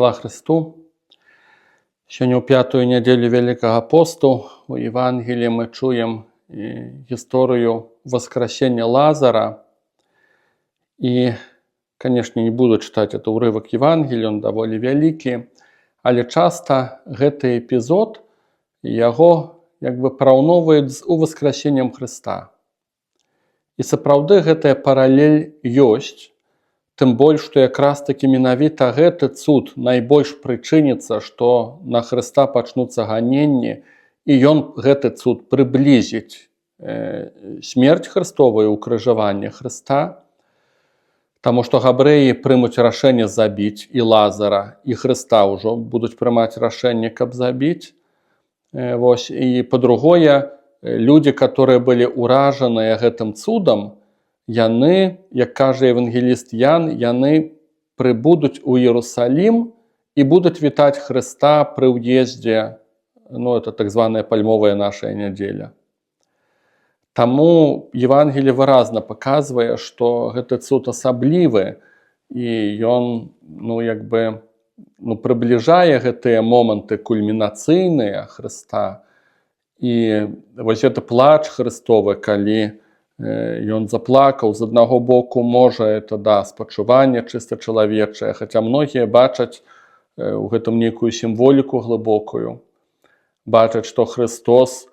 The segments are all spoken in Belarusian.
Хвала Христу! Сёння ў пятую нядзелю Вялікага посту у Евангеліі мы чуем гісторыю воскресення Лазара. І, канешне, не буду чытаць этот урывак Евангелія, он даволі вялікі, але часта гэты эпізод яго параўноўваюць з воскресеннем Хрыста. І сапраўды гэтая паралель ёсць, тым больш, што якраз такі менавіта гэты цуд найбольш прычыніцца, што на Хрыста пачнуцца ганенні, і ён гэты цуд прыблізіць смерць Хрыстовую, укрыжаванне Хрыста, таму што габрэі прымуць рашэнне забіць і Лазара, і Хрыста ўжо будуць прымаць рашэнне, каб забіць. І па-другое, людзі, которые былі ўражаныя гэтым цудам, яны, як кажа евангеліст Ян, яны прыбудуць у Іерусалім і будуць вітаць Хрыста пры ўездзе, это так званая пальмовая наша нядзеля. Таму Евангелие выразна паказвае, што гэты цуд асаблівы, і ён прыбліжае гэтыя моманты кульмінацыйныя Хрыста. І вось гэты плач Хрыстовы, калі ён заплакаў, з аднаго боку, можа, спачуванне чыста чалавечае, хаця многія бачаць у гэтым нейкую сімволіку глыбокую. Бачаць, што Христос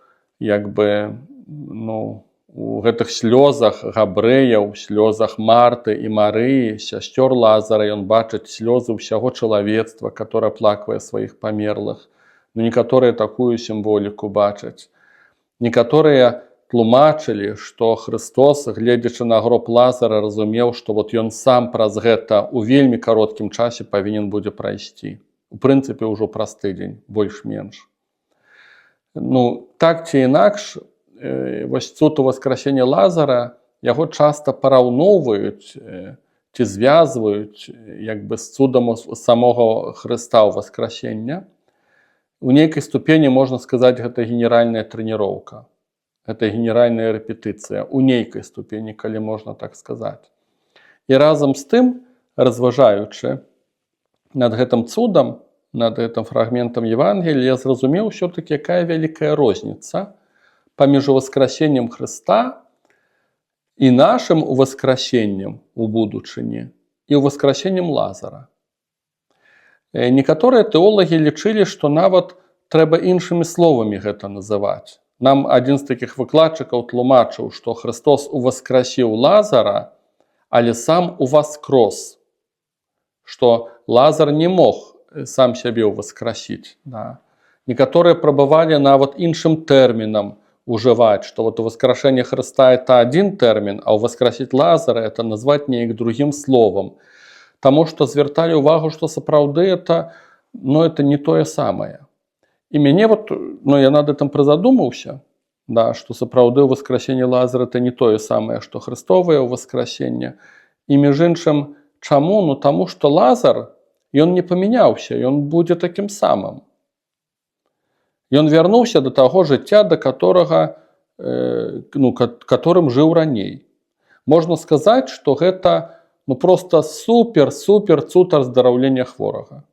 у гэтых слёзах габрэяў, слёзах Марты і Марыі, сясцёр Лазара, ён бачыць слёзы ўсяго чалавецтва, которое плакае сваіх памерлых. Некаторыя такую сімволіку бачаць. Некаторыя тлумачылі, што Христос, гледзячы на гроб Лазара, разумеў, што ён сам праз гэта у вельмі кароткім часе павінен будзе прайсці. У прынцыпе, ўжо праз тыдзень, больш-менш. Так ці інакш, вось цуд воскресення Лазара, яго часта параўноўваюць ці звязваюць з цудам самога Хрыста ў воскресення. У нейкай ступені, можна сказаць, гэта генеральная трэніроўка. Гэта генеральная рэпетыцыя. У нейкай ступені, калі можна так сказаць. І разам з тым, разважаючы над гэтым цудам, над гэтым фрагментам Евангелія, я зразумеў ўсё-такі, якая вялікая розніца паміж воскресеннем Хрыста і нашым воскресеннем у будучыні і воскресеннем Лазара. Некаторыя тэолагі лічылі, што нават трэба іншымі словамі гэта называць. Нам адзін з такіх выкладчыкаў тлумачыў, што Христос уваскрасіў Лазара, але сам уваскрос. Што Лазар не мог сам сябе уваскрасіць. Некаторыя прабавалі нават іншым тэрмінам ужываць, што уваскрашэнне Хрыста это адзін тэрмін, а уваскрасіць Лазара это назваць неяк другім словам. Таму што звярталі ўвагу, што сапраўды это не тое самае. І мяне я над гэтым прызадумаўся, што сапраўды воскресенне Лазара это не тое самае, што Хрыстовае воскресенне. І між іншым, чаму? Таму што Лазар, ён не памяняўся, ён будзе такім самым. Ён вярнуўся да таго жыцця, да которым жыў раней. Можна сказаць, што гэта просто супер цуд аздараўлення хворага.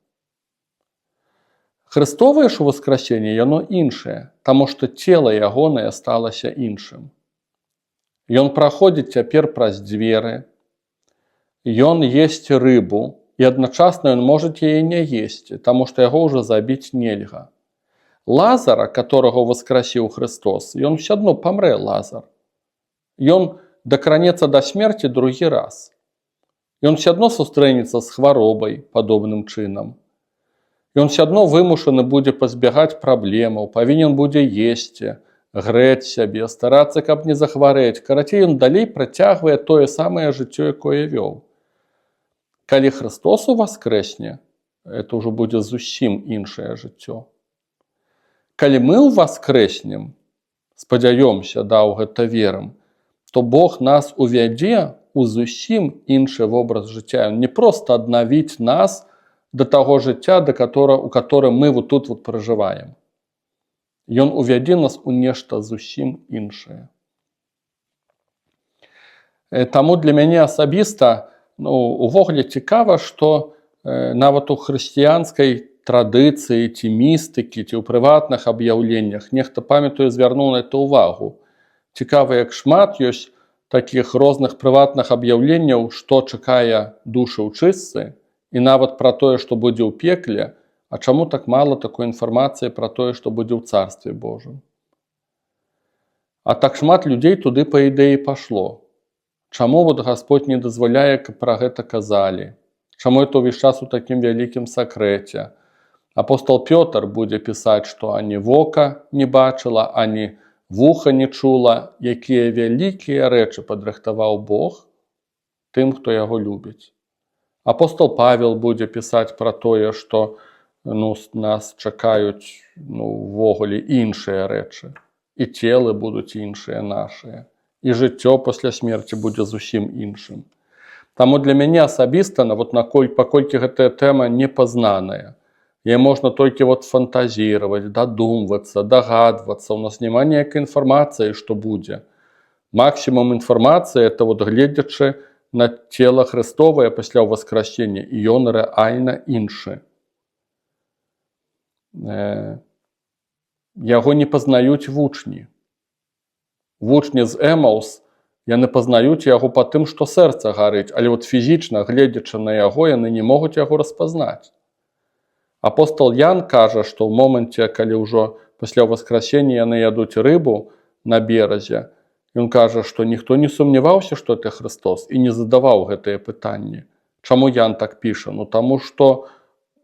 Хрыстовае ж воскресенне, яно іншае, таму што цела ягонае сталася іншым. Ён праходзіць цяпер праз дзверы, ён есць рыбу, і адначасна ён можа яе не есці, таму што яго ўжо забіць нельга. Лазара, которого воскресіў Христос, ён ўсё адно памрэ, Лазар. Ён дакранецца да смерці другі раз. Ён ўсё адно сустрэнецца з хваробай падобным чынам. Ён ўсё адно вымушаны будзе пазбягаць праблемаў, павінен будзе есці, грэць сябе, старацца, каб не захварэць. Карацей, ён далей працягвае тое самае жыццё, якое вёў. Калі Христос уваскрэсне, это ўжо будзе зусім іншае жыццё. Калі мы уваскрэснем, спадзяёмся, ў гэта верым, то Бог нас увядзе у зусім іншы вобраз жыцця. Ён не проста аднавіць нас да таго жыцця, у которым мы тут пражываем. Ён увядзе нас у нешта зусім іншае. Таму для мяне асабіста увогуле цікава, што нават у хрысціянскай традыцыі ці містыкі, ці ў прыватных аб'яўленнях нехта памятаю звярнуў на это ўвагу. Цікава, як шмат ёсць такіх розных прыватных аб'яўленняў, што чакае душы ў чыстцы, і нават пра тое, што будзе ў пекле, а чаму так мала такой інфармацыі пра тое, што будзе ў Царстве Божым. А так шмат людзей туды, па ідэі, пашло. Чаму вот Гасподь не дазваляе, каб пра гэта казалі? Чаму это ўвесь час у такім вялікім сакрэце? Апостол Пётр будзе пісаць, што ані вока не бачыла, ані вуха не чула, якія вялікія рэчы падрыхтаваў Бог тым, хто яго любіць. Апостол Павел будзе пісаць пра тое, што нас чакаюць увогуле іншыя рэчы. І целы будуць іншыя нашыя. І жыццё пасля смерці будзе зусім іншым. Таму для мяне асабіста, паколькі гэтая тэма непазнаная, яе можна толькі фантазіраваць, дадумвацца, дагадвацца. У нас няма ніякай інфармацыі, што будзе. Максімум інфармацыі – это гледзячы на цела Хрыстовае пасля ўваскрасення, і ён рэальна іншы. Яго не пазнаюць вучні. Вучні з Эмаус, яны пазнаюць яго па тым, што сэрца гарыць, але фізічна, гледзячы на яго, яны не могуць яго распазнаць. Апостол Ян кажа, што ў моманце, калі ўжо пасля ўваскрасення яны ядуць рыбу на беразе, ён кажа, што ніхто не сумняваўся, што это Христос, і не задаваў гэтыя пытанні. Чаму Ян так піша? Таму што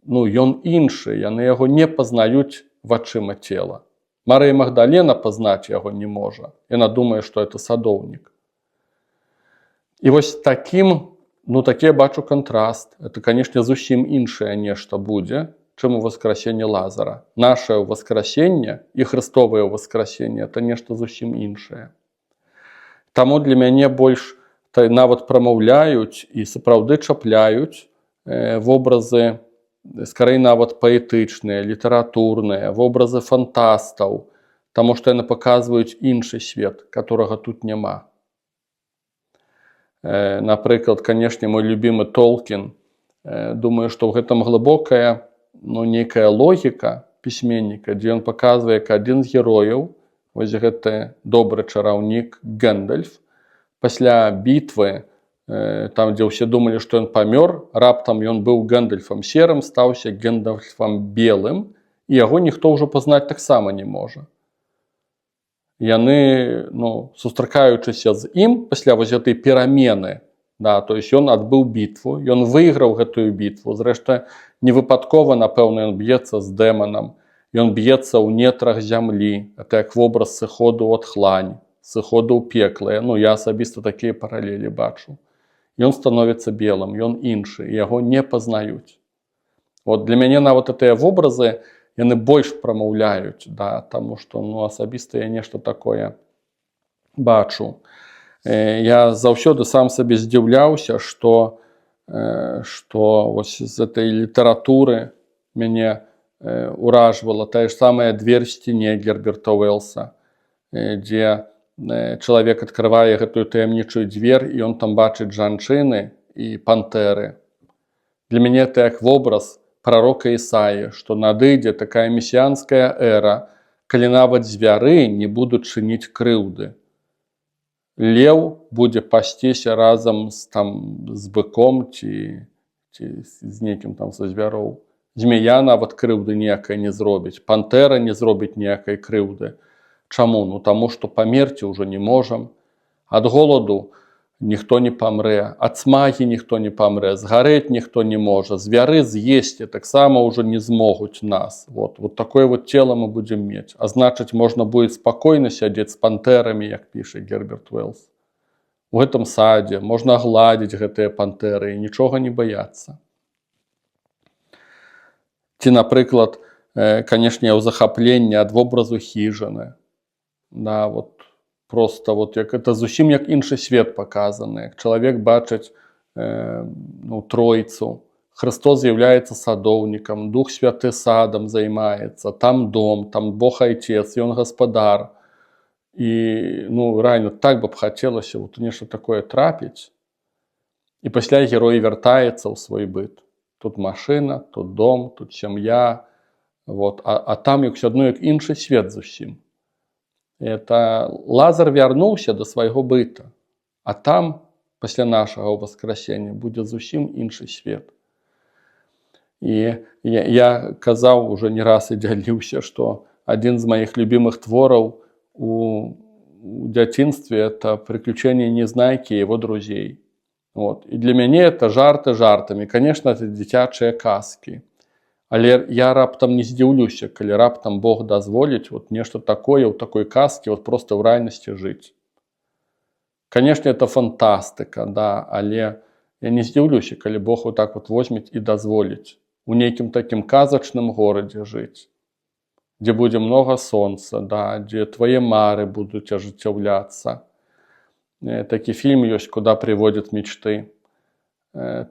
ён іншы, яны яго не пазнаюць вачыма цела. Марыя Магдалена пазнаць яго не можа. Яна думае, што это садоўнік. І такі я бачу кантраст. Это, канешне, зусім іншае нешта будзе, чым уваскрасенне Лазара. Нашае ўваскрасенне і Хрыстовае ўваскрасенне – это нешта зусім іншае. Таму для мяне больш нават прамаўляюць і сапраўды чапляюць вобразы, скорей нават паэтычныя, літаратурныя, вобразы фантастаў, таму што яны паказваюць іншы свет, которага тут няма. Напрыклад, канешне, мой любімы Толкін, думаю, што ў гэтым глыбокая нейкая логіка пісьменніка, дзе ён паказвае, як адзін з герояў, гэты добры чараўнік Гэндальф, пасля бітвы, там, дзе ўсе думалі, што ён памёр, раптам ён быў Гэндальфам серым, стаўся Гэндальфам белым, і яго ніхто ўжо пазнаць таксама не можа. Яны, сустракаючыся з ім, пасля гэтай перамены, то есть ён адбыў бітву, ён выйграў гэтую бітву, зрэшты, невыпадкова, напэўна, ён б'ецца з дэманам, ён б'ецца ў нетрах зямлі, это як вобраз сыходу ад хлань, сыходу ў пекла. Я асабіста такія паралелі бачу. Ён становіцца белым, ён іншы, яго не пазнаюць. Для мяне нават гэтыя вобразы, яны больш прамаўляюць, таму што асабіста я нешта такое бачу. Я заўсёды сам сабе здзіўляўся, што з гэтай літаратуры мяне уражвала тая ж самая «Дверь в стене» Герберта Уэллса, дзе чалавек адкрывае гэтую таямнічую дзвер, і ён там бачыць жанчыны і пантэры. Для мяне это як вобраз прарока Ісаі, што надыдзе такая месіянская эра, калі нават звяры не будуць чыніць крыўды. Леў будзе пасціся разам з быком ці з нейкім са звяроў. Змея нават крыўды ніякай не зробіць, пантэра не зробіць ніякай крыўды. Чаму? Таму што памерці ўжо не можам. Ад голаду ніхто не памрэ, ад смагі ніхто не памрэ, згарэць ніхто не можа, звяры з'есці таксама ўжо не змогуць нас. Такое цела мы будзем мець. А значыць, можна будзе спакойна сядзець з пантэрамі, як піша Герберт Уэллс. У гэтым садзе можна гладзіць гэтыя пантэры і нічога не баяцца. Ці, напрыклад, канешне, ў захапленні ад вобразу хіжаны. Просто як это зусім як іншы свет паказаны, як чалавек бачыць Тройцу. Христос з'яўляецца садоўнікам, Дух Святы садам займаецца, там дом, там Бог Айцец, ён гаспадар. І рэальна так бы б хацелася нешта такое трапіць. І пасля герой вяртаецца ў свой быт. Тут машина, тут дом, тут сям'я. Вот. А там як все одно як іншы свет зусім. Это Лазар вярнуўся да свайго быта, а там, пасля нашага ўваскрасення, будзе зусім іншы свет. І я казаў уже не раз і дзяліўся, што адзін з маіх любімых твораў у дзяцінстве – это «Приключения Незнайки и его друзей». Вот. І для мяне это жарты жартамі. Конечно, это дзіцячыя казкі. Але я раптам не здзіўлюся, калі раптам Бог дазволіць вот нешта такое ў такой казкі вот просто ў рэальнасці жыць. Конечно, это фантастыка, да, але я не здзіўлюся, калі Бог вот так вот возьмець і дазволіць у нейкім такім казачным горадзе жыць, дзе будзе много сонца, да, дзе твае мары будуць ажыццяўляцца. Такі фільм ёсць «Куда приводят мечты».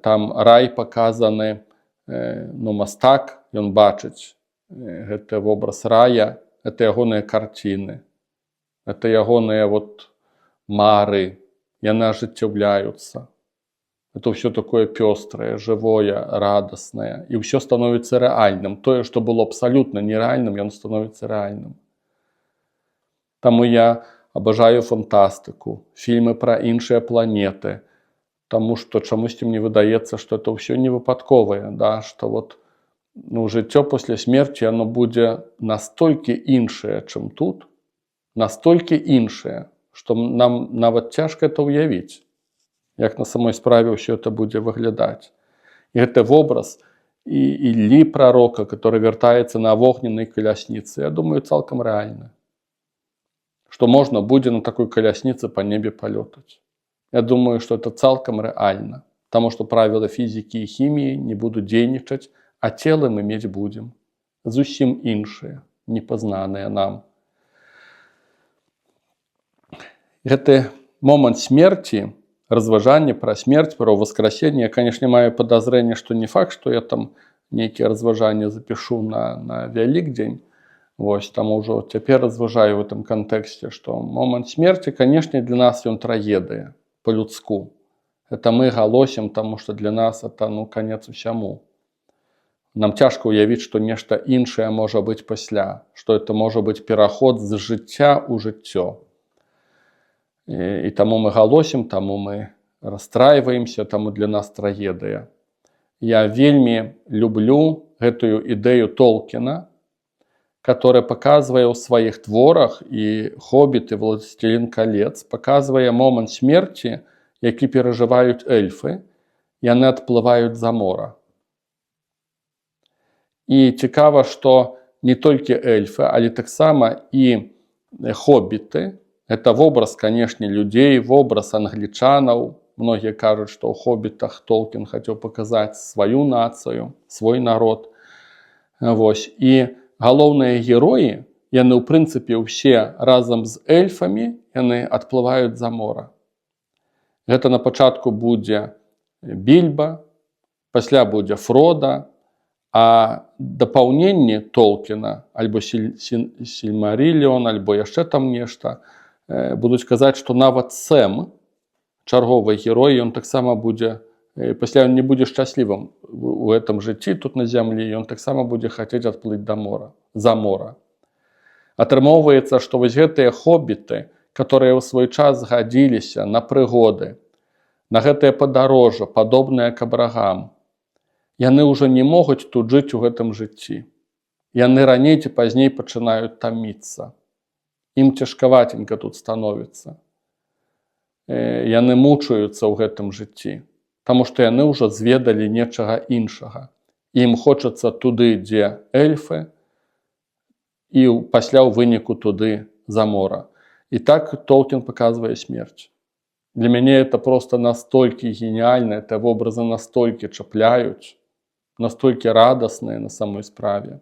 Там рай показаны, ну, мастак, ён бачыць гэты вобраз рая, это ягоныя карціны, это ягоныя вот мары, яны ажыццяўляюцца. Это ўсё такое пёстрае, жывое, радаснае, і ўсё становіцца рэальным. Тое, што было абсалютна нерэальным, яно становіцца рэальным. Таму я абажаю фантастыку, фільмы пра іншыя планеты, таму што чамусьці мне выдаецца, што это ўсё не выпадковае, да, што вот, ну, жыццё пасля смерці, оно будзе настолькі іншае, чым тут, настолькі іншае, што нам нават цяжка это ўявіць, як на самой справе ўсё это будзе выглядаць. І гэты вобраз Іллі прарока, который вяртаецца на вогненнай калясніцы, я думаю, цалкам рэальны. Што можна будзе на такой калясніцы па небе палётаць. Я думаю, что это цалкам рэальна, таму што правілы фізікі і хіміі не будуць дзейнічаць, а целы мы мець будзем. Зусім іншыя, непазнаныя нам. Гэты момант смерці, разважанне пра смерць, пра ўваскрасенне, я, канешне, маю падазрэнне, што не факт, што я там нейкія разважанні запішу на Вялікдзень. Вось, там ужо цяпер разважаю в этом кантэксце, што момант смерці, канешне, для нас ён трагедыя. По-людску. Это мы галосім, таму што для нас это, ну, канец усяму. Нам цяжка ўявіць, што нешта іншае можа быць пасля, што это можа быць пераход з жыцця ў жыццё. І таму мы галосім, таму мы расстрайваемся, таму для нас трагедыя. Я вельмі люблю гэтую ідэю Толкіна, который показывае ў сваіх творах, і «Хоббіт», і «Властелін калец», показывае момант смерці, які перажываюць эльфы, яны адплываюць за мора. І цікава, што не толькі эльфы, але таксама і хоббіты. Это вобраз, канешне, людзей, вобраз англічанаў. Многія кажуць, што ў «Хоббітах» Толкін хацеў паказаць сваю нацыю, свой народ. Вось. І галоўныя героі, яны ў прынцыпе ўсе разам з эльфамі, яны адплываюць за мора. Гэта на пачатку будзе Більба, пасля будзе Фрода, а дапаўненне Толкіна, альбо Сільмаріліон, альбо яшчэ там нешта, будуць казаць, што нават Сэм, чарговы герой, ён таксама будзе, пасля ён не будзе шчаслівым у гэтым жыцці тут на зямлі, ён таксама будзе хацець адплыць за мора. Атрымоўваецца, што вось гэтыя хоббіты, которые ў свой час згадзіліся на прыгоды, на гэтае падарожжа, падобнае к Абрагам, яны ўжо не могуць тут жыць у гэтым жыцці. Яны раней ці пазней пачынаюць таміцца. Ім цяжкаватенька тут становіцца. Яны мучаюцца ў гэтым жыцці, таму што яны ўжо зведалі нечага іншага. Ім хочацца туды, дзе эльфы, і пасля ў выніку туды за мора. І так Толкін паказвае смерць. Для мяне это просто настолькі геніальна, это вобразы настолькі чапляюць, настолькі радасныя на самой справе.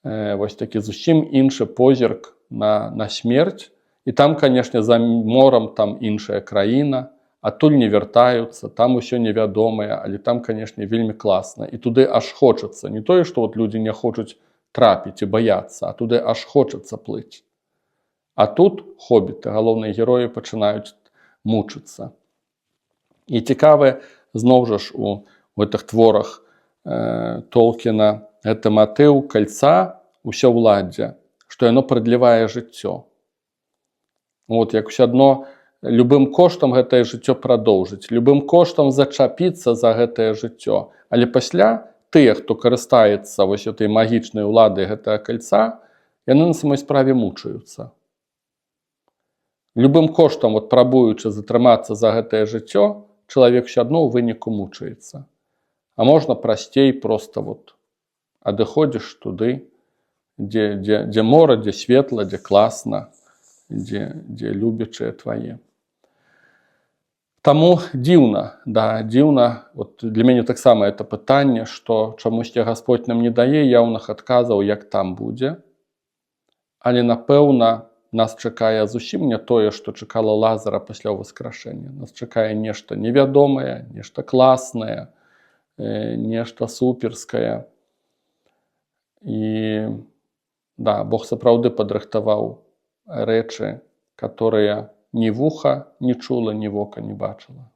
Вось такі зусім іншы позірк на смерць. І там, канешне, за морам там іншая краіна, адтуль не вяртаюцца, там усё невядомае, але там, канешне, вельмі класна. І туды аж хочацца. Не тое, што вот людзі не хочуць трапіць і баяцца, а туды аж хочацца плыць. А тут хоббіты, галоўныя героі, пачынаюць мучыцца. І цікавы, зноў жа ж, у гэтых творах Толкіна, гэта матыў кальца ўсёўладдзя, што яно прадлівае жыццё. От, як усё адно любым коштам гэтае жыццё прадоўжыць, любым коштам зачапіцца за гэтае жыццё. Але пасля тыя, хто карыстаецца вось этой магічнай уладай гэтага кальца, яны на самой справе мучаюцца. Любым коштам, от, прабуючы затрымацца за гэтае жыццё, чалавек усё адно ў выніку мучаецца. А можна прасцей проста вот адыходзіш туды, дзе мора, дзе светла, дзе класна, дзе любячыя твае. Таму дзіўна, да, дзіўна. Вот для мяне таксама это пытанне, што чамусьці Гасподзь нам не дае яўных адказаў, як там будзе. Але, напэўна, нас чакае зусім не тое, што чакала Лазара пасля ўваскрашэння. Нас чакае нешта невядомае, нешта класнае, нешта суперскае. І да, Бог сапраўды падрыхтаваў рэчы, которые ні вуха не чула, ні вока не бачыла.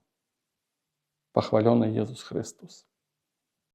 Пахвалёны Езус Христос.